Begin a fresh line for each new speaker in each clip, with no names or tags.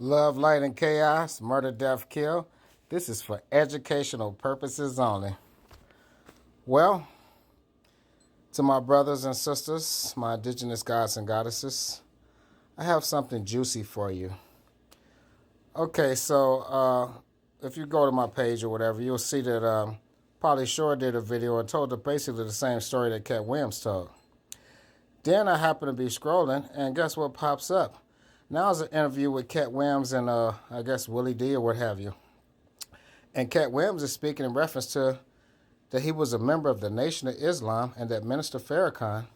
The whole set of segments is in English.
Love, light, and chaos, murder, death, kill. This is for educational purposes only. Well, to my brothers and sisters, my indigenous gods and goddesses, I have something juicy for you. Okay, so if you go to my page or whatever, you'll see that Pauly Shore did a video and told basically the same story that Katt Williams told. Then I happen to be scrolling, and guess what pops up? Now is an interview with Katt Williams and I guess Willie D or what have you. And Katt Williams is speaking in reference to that he was a member of the Nation of Islam and that Minister Farrakhan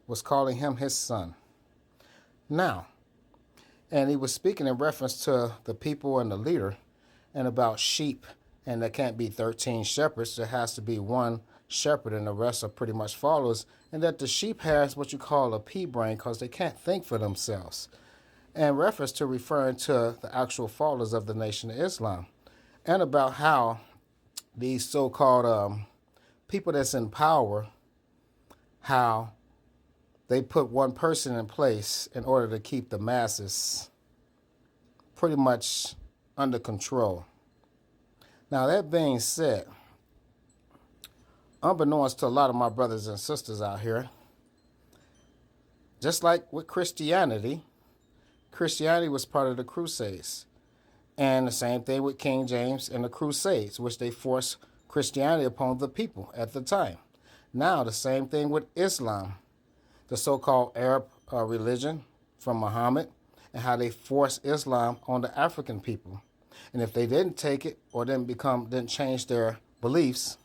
was calling him his son. Now, and he was speaking in reference to the people and the leader and about sheep, and there can't be 13 shepherds. There has to be one shepherd and the rest are pretty much followers, and that the sheep has what you call a pea brain because they can't think for themselves. And reference to referring to the actual followers of the Nation of Islam and about how these so-called people that's in power, how they put one person in place in order to keep the masses pretty much under control. Now, that being said, unbeknownst to a lot of my brothers and sisters out here, just like with Christianity was part of the Crusades. And the same thing with King James and the Crusades, which they forced Christianity upon the people at the time. Now, the same thing with Islam, the so-called Arab religion from Muhammad, and how they forced Islam on the African people. And if they didn't take it or didn't change their beliefs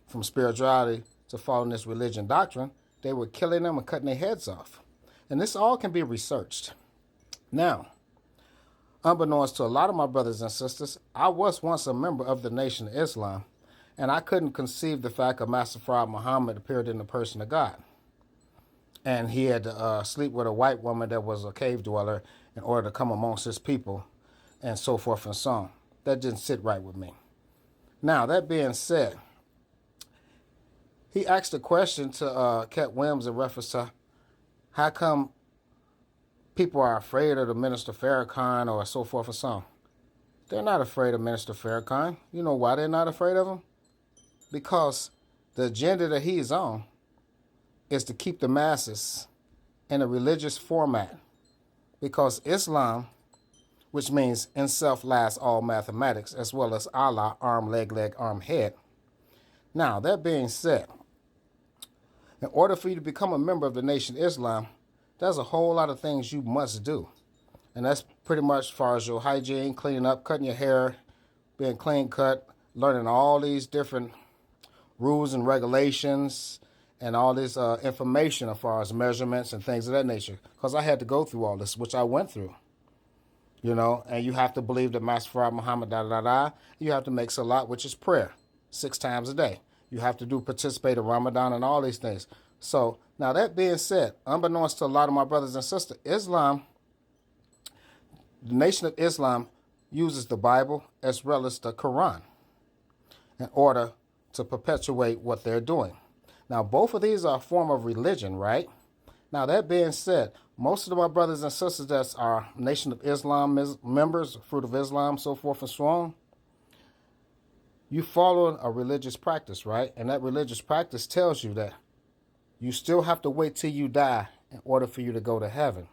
from spirituality to following this religion doctrine, they were killing them and cutting their heads off. And this all can be researched. Now, unbeknownst to a lot of my brothers and sisters, I was once a member of the Nation of Islam, and I couldn't conceive the fact of Master Fard Muhammad appeared in the person of God. And he had to sleep with a white woman that was a cave dweller in order to come amongst his people, and so forth and so on. That didn't sit right with me. Now, that being said, he asked a question to Katt Williams in reference to how come people are afraid of the Minister Farrakhan or so forth and so on. They're not afraid of Minister Farrakhan. You know why they're not afraid of him? Because the agenda that he's on is to keep the masses in a religious format. Because Islam, which means in self lies all mathematics, as well as Allah, arm, leg, arm, head. Now, that being said, in order for you to become a member of the Nation of Islam, there's a whole lot of things you must do. And that's pretty much as far as your hygiene, cleaning up, cutting your hair, being clean cut, learning all these different rules and regulations, and all this information as far as measurements and things of that nature. Because I had to go through all this, which I went through. You know, and you have to believe that Master Fard Muhammad, You have to make salat, which is prayer, 6 times a day. You have to participate in Ramadan and all these things. So, now that being said, unbeknownst to a lot of my brothers and sisters, Islam, the Nation of Islam uses the Bible as well as the Quran in order to perpetuate what they're doing. Now, both of these are a form of religion, right? Now, that being said, most of my brothers and sisters that are Nation of Islam members, Fruit of Islam, so forth and so on, you follow a religious practice, right? And that religious practice tells you that you still have to wait till you die in order for you to go to heaven.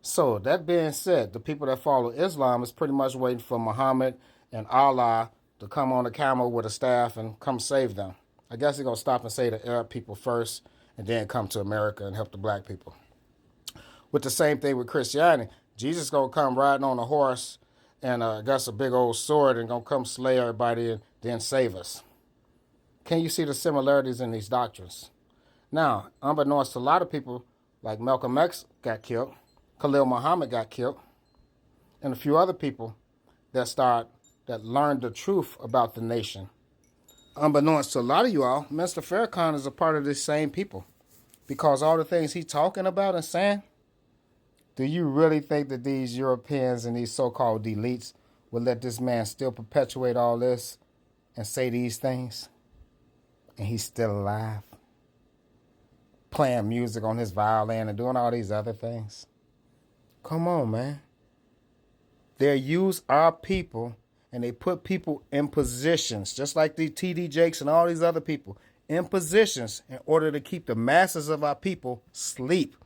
So, that being said, the people that follow Islam is pretty much waiting for Muhammad and Allah to come on a camel with a staff and come save them. I guess they're going to stop and say the Arab people first and then come to America and help the black people. With the same thing with Christianity, Jesus going to come riding on a horse and got a big old sword and going to come slay everybody and then save us. Can you see the similarities in these doctrines? Now, unbeknownst to a lot of people, like Malcolm X got killed, Khalil Muhammad got killed, and a few other people that learned the truth about the nation. Unbeknownst to a lot of you all, Mr. Farrakhan is a part of these same people. Because all the things he's talking about and saying, do you really think that these Europeans and these so-called elites will let this man still perpetuate all this and say these things? And he's still alive, playing music on his violin and doing all these other things. Come on, man. They use our people and they put people in positions, just like the T.D. Jakes and all these other people, in positions in order to keep the masses of our people asleep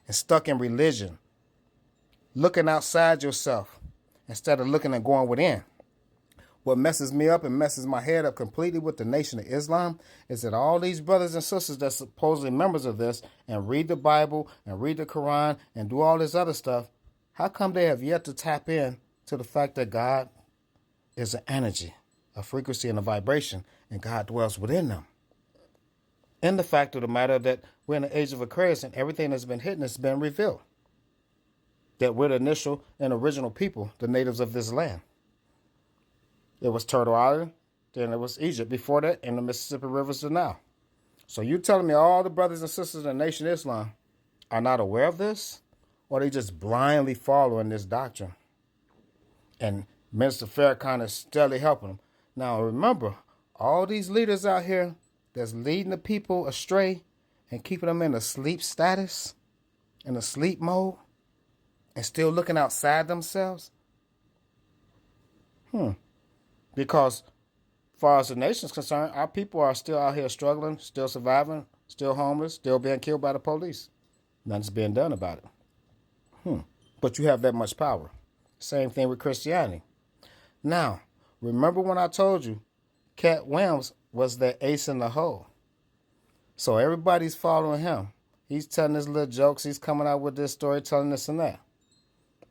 and stuck in religion, looking outside yourself instead of looking and going within. What messes me up and messes my head up completely with the Nation of Islam is that all these brothers and sisters that's supposedly members of this and read the Bible and read the Quran and do all this other stuff, how come they have yet to tap in to the fact that God is an energy, a frequency, and a vibration, and God dwells within them? And the fact of the matter that we're in the age of Aquarius and everything that's been hidden has been revealed. That we're the initial and original people, the natives of this land. It was Turtle Island, then it was Egypt. Before that, in the Mississippi rivers of now. So you telling me all the brothers and sisters in the Nation of Islam are not aware of this? Or they just blindly following this doctrine? And Minister Farrakhan is steadily helping them. Now remember, all these leaders out here that's leading the people astray and keeping them in a sleep status, in a sleep mode, and still looking outside themselves? Because as far as the nation's concerned, our people are still out here struggling, still surviving, still homeless, still being killed by the police. Nothing's being done about it. But you have that much power. Same thing with Christianity. Now, remember when I told you Cat Williams was the ace in the hole? So everybody's following him. He's telling his little jokes. He's coming out with this story, telling this and that.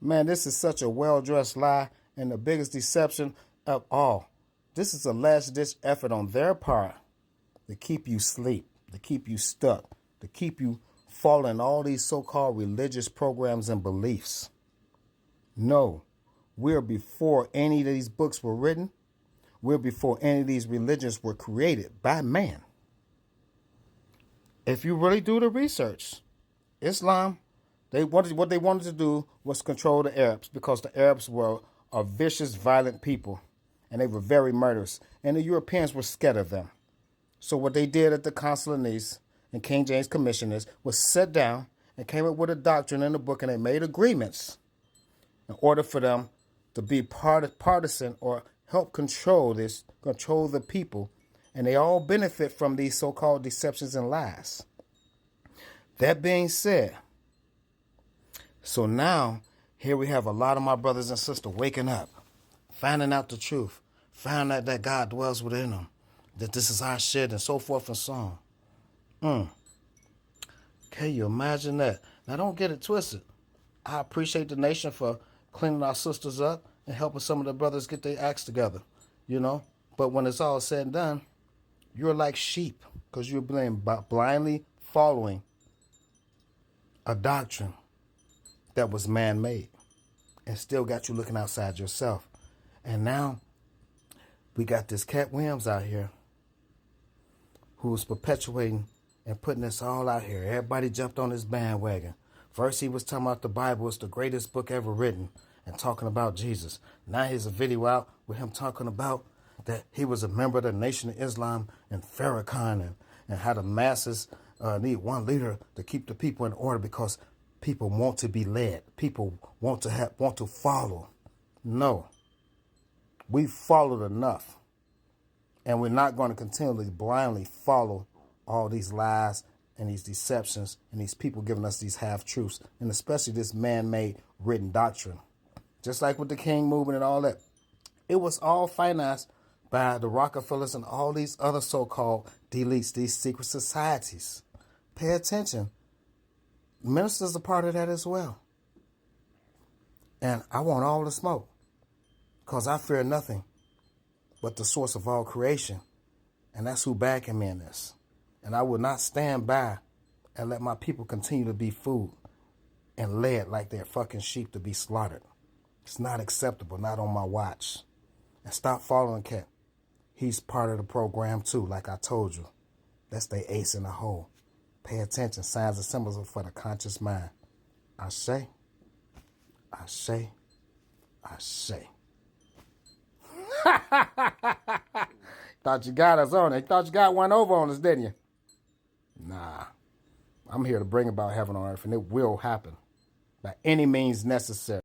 Man, this is such a well-dressed lie and the biggest deception of all. This is a last-ditch effort on their part to keep you asleep, to keep you stuck, to keep you following all these so-called religious programs and beliefs. No, we're before any of these books were written. We're before any of these religions were created by man. If you really do the research, Islam, what they wanted to do was control the Arabs, because the Arabs were a vicious, violent people, and they were very murderous, and the Europeans were scared of them. So what they did at the Council of Nice and King James Commissioners was sit down and came up with a doctrine in the book, and they made agreements in order for them to be partisan or help control the people, and they all benefit from these so-called deceptions and lies. That being said, so now here we have a lot of my brothers and sisters waking up, finding out the truth, finding out that God dwells within them, that this is our shit, and so forth and so on. Can you imagine that? Now, don't get it twisted. I appreciate the nation for cleaning our sisters up and helping some of the brothers get their acts together, But when it's all said and done, you're like sheep, because you're blindly following a doctrine that was man-made and still got you looking outside yourself. And now we got this Cat Williams out here who's perpetuating and putting this all out here. Everybody jumped on this bandwagon. First he was talking about the Bible is the greatest book ever written and talking about Jesus. Now here's a video out with him talking about that he was a member of the Nation of Islam and Farrakhan, and how the masses need one leader to keep the people in order because people want to be led. People want to follow. No. We've followed enough. And we're not going to continually blindly follow all these lies and these deceptions and these people giving us these half-truths, and especially this man-made written doctrine. Just like with the King movement and all that. It was all financed by the Rockefellers and all these other so-called elites, these secret societies. Pay attention. Ministers are part of that as well. And I want all the smoke, because I fear nothing but the source of all creation. And that's who backing me in this. And I will not stand by and let my people continue to be food and led like they're fucking sheep to be slaughtered. It's not acceptable, not on my watch. And stop following Cat. He's part of the program too, like I told you. That's the ace in the hole. Pay attention. Signs and symbols are for the conscious mind. I say. Thought you got us on it. Thought you got one over on us, didn't you? Nah. I'm here to bring about heaven on earth, and it will happen by any means necessary.